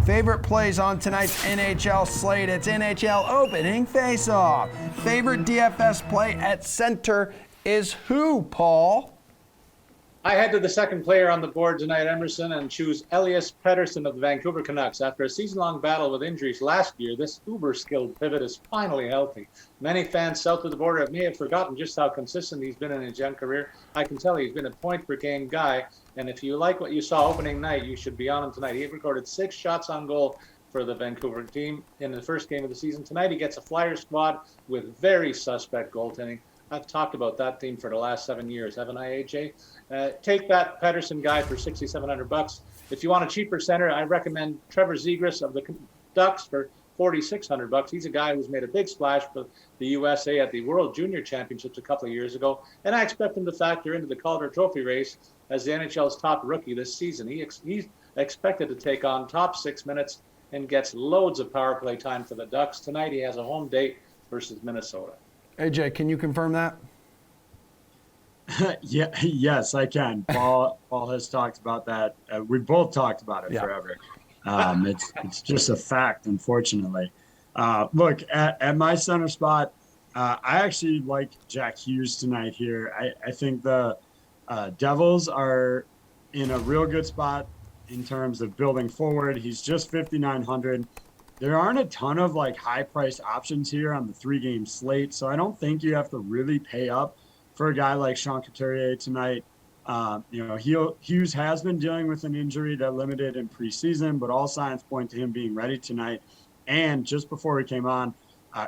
Favorite plays on tonight's NHL slate, it's NHL opening face-off. Favorite DFS play at center is who, Paul? I head to the second player on the board tonight, Emerson, and choose Elias Pettersson of the Vancouver Canucks. After a season-long battle with injuries last year, this uber-skilled pivot is finally healthy. Many fans south of the border may have forgotten just how consistent he's been in his young career. I can tell he's been a point-per-game guy, and if you like what you saw opening night, you should be on him tonight. He recorded 6 shots on goal for the Vancouver team in the first game of the season. Tonight he gets a Flyer squad with very suspect goaltending. I've talked about that team for the last 7 years, haven't I, AJ? Take that Pettersson guy for $6,700. If you want a cheaper center, I recommend Trevor Zegras of the Ducks for $4,600. He's a guy who's made a big splash for the USA at the World Junior Championships a couple of years ago, and I expect him to factor into the Calder Trophy race as the NHL's top rookie this season. He's expected to take on top 6 minutes and gets loads of power play time for the Ducks. Tonight he has a home date versus Minnesota. AJ, can you confirm that? Yes, I can. Paul has talked about that. We've both talked about it forever. It's just a fact, unfortunately. Look, at my center spot, I actually like Jack Hughes tonight here. I think the Devils are in a real good spot in terms of building forward. He's just 5,900. There aren't a ton of high-priced options here on the 3-game slate, so I don't think you have to really pay up for a guy like Sean Couturier tonight. Hughes has been dealing with an injury that limited in preseason, but all signs point to him being ready tonight. And just before we came on,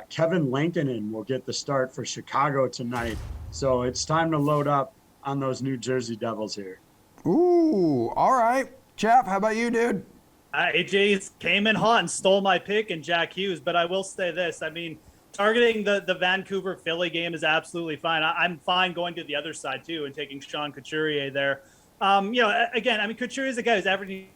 Kevin Lankinen will get the start for Chicago tonight. So it's time to load up on those New Jersey Devils here. Ooh, all right. Jeff, how about you, dude? AJ came in hot and stole my pick in Jack Hughes, but I will say this. I mean, targeting the Vancouver-Philly game is absolutely fine. I'm fine going to the other side, too, and taking Sean Couturier there. Couturier is a guy who's averaging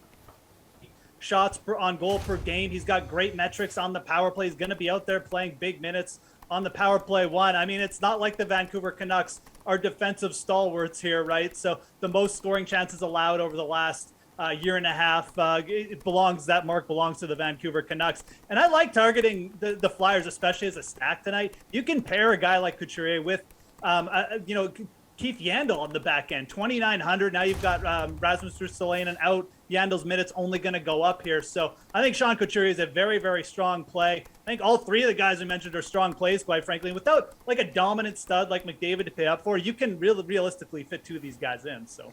shots on goal per game. He's got great metrics on the power play. He's going to be out there playing big minutes on the power play one. I mean, it's not like the Vancouver Canucks are defensive stalwarts here, right? So the most scoring chances allowed over the last year and a half, that mark belongs to the Vancouver Canucks. And I like targeting the Flyers, especially as a stack tonight. You can pair a guy like Couturier with, Keith Yandel on the back end, 2,900. Now you've got Rasmus Ristolainen out. Yandel's minutes only going to go up here. So I think Sean Couturier is a very, very strong play. I think all 3 of the guys we mentioned are strong plays, quite frankly. And without a dominant stud like McDavid to pay up for, you can realistically fit 2 of these guys in. So.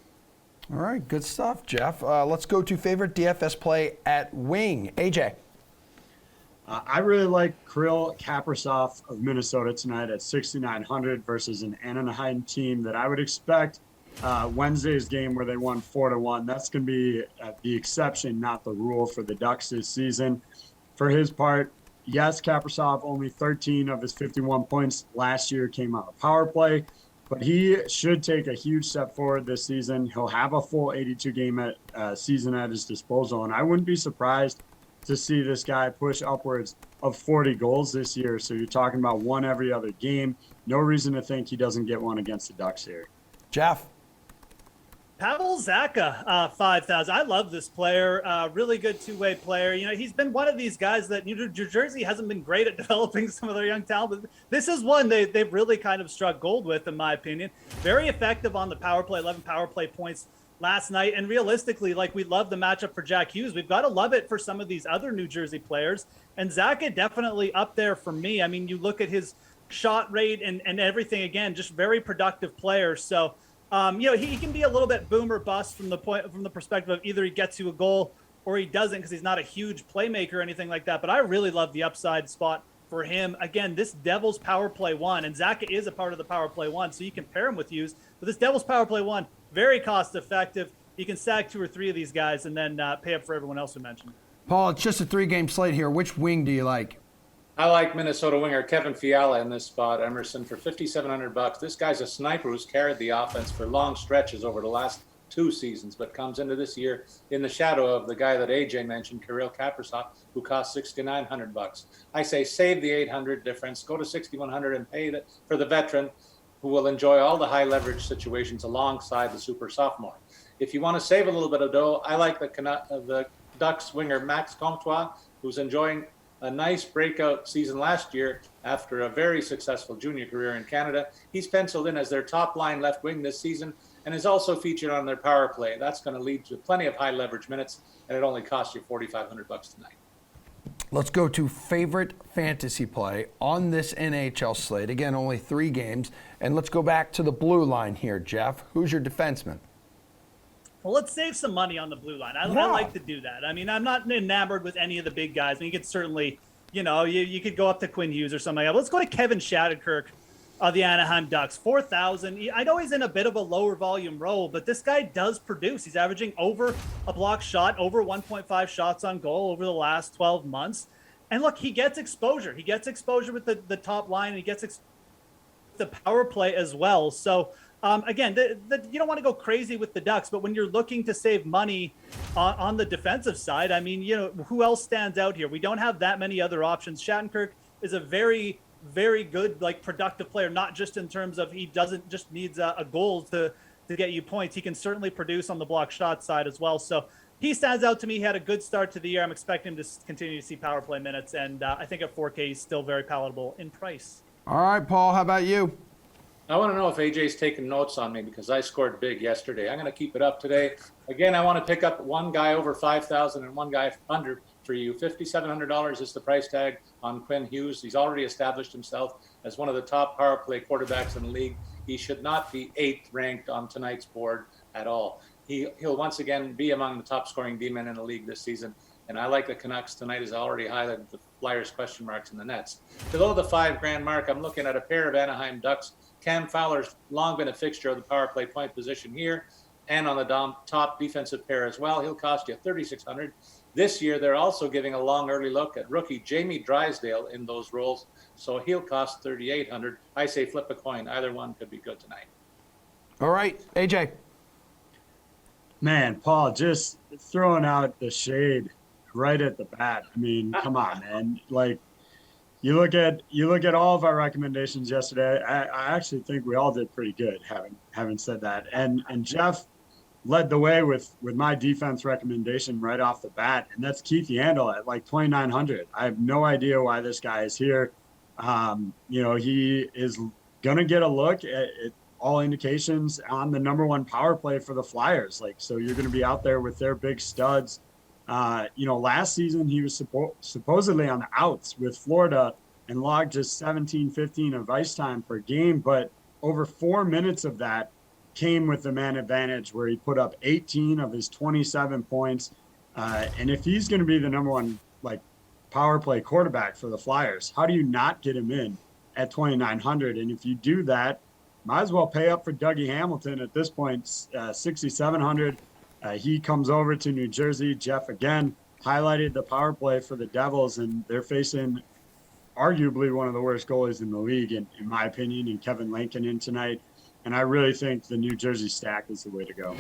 All right, good stuff, Jeff. Let's go to favorite DFS play at wing. AJ. I really like Kirill Kaprizov of Minnesota tonight at 6,900 versus an Anaheim team that I would expect Wednesday's game where they won 4-1. That's going to be the exception, not the rule for the Ducks this season. For his part, yes, Kaprizov, only 13 of his 51 points last year came out of power play. But he should take a huge step forward this season. He'll have a full 82-game season at his disposal, and I wouldn't be surprised to see this guy push upwards of 40 goals this year. So you're talking about one every other game. No reason to think he doesn't get one against the Ducks here. Jeff. Pavel Zacha, 5,000. I love this player. Really good two-way player. You know, he's been one of these guys that New Jersey hasn't been great at developing some of their young talent. But this is one they've really kind of struck gold with, in my opinion. Very effective on the power play, 11 power play points last night. And realistically, we love the matchup for Jack Hughes. We've got to love it for some of these other New Jersey players. And Zacha definitely up there for me. I mean, you look at his shot rate and everything, again, just very productive player. So, he can be a little bit boom or bust from the perspective of either he gets you a goal or he doesn't, because he's not a huge playmaker or anything like that. But I really love the upside spot for him. Again, this Devils power play one, and Zacha is a part of the power play one, so you can pair him with Hughes. But this Devils power play one, very cost effective. You can sack 2 or 3 of these guys and then pay up for everyone else we mentioned. Paul, it's just a 3-game slate here. Which wing do you like? I like Minnesota winger Kevin Fiala in this spot, Emerson, for $5,700. This guy's a sniper who's carried the offense for long stretches over the last 2 seasons, but comes into this year in the shadow of the guy that AJ mentioned, Kirill Kaprizov, who cost $6,900. I say save the $800 difference, go to $6,100 and pay for the veteran, who will enjoy all the high leverage situations alongside the super sophomore. If you want to save a little bit of dough, I like the Ducks winger Max Comtois, who's enjoying a nice breakout season last year after a very successful junior career in Canada. He's penciled in as their top line left wing this season and is also featured on their power play. That's going to lead to plenty of high leverage minutes, and it only costs you $4,500 tonight. Let's go to favorite fantasy play on this NHL slate. Again, only 3 games. And let's go back to the blue line here, Jeff. Who's your defenseman? Well, let's save some money on the blue line. I like to do that. I mean, I'm not enamored with any of the big guys. I mean, you could certainly, you could go up to Quinn Hughes or something like that. Let's go to Kevin Shattenkirk of the Anaheim Ducks. 4,000. I know he's in a bit of a lower volume role, but this guy does produce. He's averaging over a block shot, over 1.5 shots on goal over the last 12 months. And look, he gets exposure. He gets exposure with the top line, and he gets the power play as well. So, again, you don't want to go crazy with the Ducks, but when you're looking to save money on the defensive side, I mean, who else stands out here? We don't have that many other options. Shattenkirk is a very, very good, productive player, not just in terms of he doesn't just needs a goal to get you points. He can certainly produce on the block shot side as well. So he stands out to me. He had a good start to the year. I'm expecting him to continue to see power play minutes, and I think at 4K he's still very palatable in price. All right, Paul, how about you? I want to know if AJ's taking notes on me because I scored big yesterday. I'm going to keep it up today. Again, I want to pick up one guy over 5,000 and one guy under for you. $5,700 is the price tag on Quinn Hughes. He's already established himself as one of the top power play quarterbacks in the league. He should not be 8th ranked on tonight's board at all. He'll once again be among the top scoring D-men in the league this season. And I like the Canucks tonight, as I already highlighted the Flyers question marks in the nets. Below the $5,000 mark, I'm looking at a pair of Anaheim Ducks. Cam Fowler's long been a fixture of the power play point position here and on the top defensive pair as well. He'll cost you $3,600. This year, they're also giving a long early look at rookie Jamie Drysdale in those roles, so he'll cost $3,800. I say flip a coin. Either one could be good tonight. All right, AJ. Man, Paul, just throwing out the shade right at the bat. I mean, come on, man. You look at all of our recommendations yesterday. I actually think we all did pretty good. Having said that, and Jeff led the way with my defense recommendation right off the bat, and that's Keith Yandel at $2,900. I have no idea why this guy is here. He is gonna get a look at all indications on the #1 power play for the Flyers. So you're gonna be out there with their big studs. Last season he was supposedly on the outs with Florida and logged just 17-15 of ice time per game, but over 4 minutes of that came with the man advantage where he put up 18 of his 27 points. And if he's going to be the #1 power play quarterback for the Flyers, how do you not get him in at $2,900? And if you do that, might as well pay up for Dougie Hamilton at this point, $6,700. He comes over to New Jersey. Jeff, again, highlighted the power play for the Devils, and they're facing arguably one of the worst goalies in the league, in my opinion, in Kevin Lankinen tonight. And I really think the New Jersey stack is the way to go.